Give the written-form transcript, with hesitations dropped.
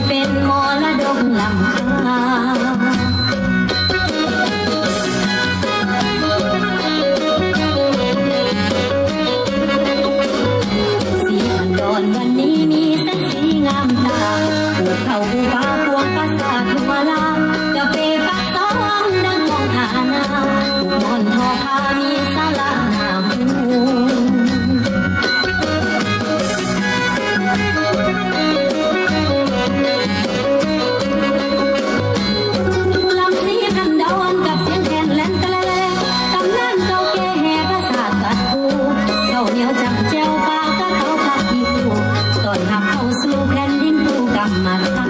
เป็นมรดกล้ำค่าสีพันดอนวันนี้มีแสงสีงามตาภูเขาภูฟ้าพวงปราสาททั่วลากาแฟปักตองดังมองหานาผู้มอนทอพามีสาระหน้าหูจับเจ้าปากก็เขาพักอยู่ตอนหับเข้าสู่แผ่นดินผู้กำมัด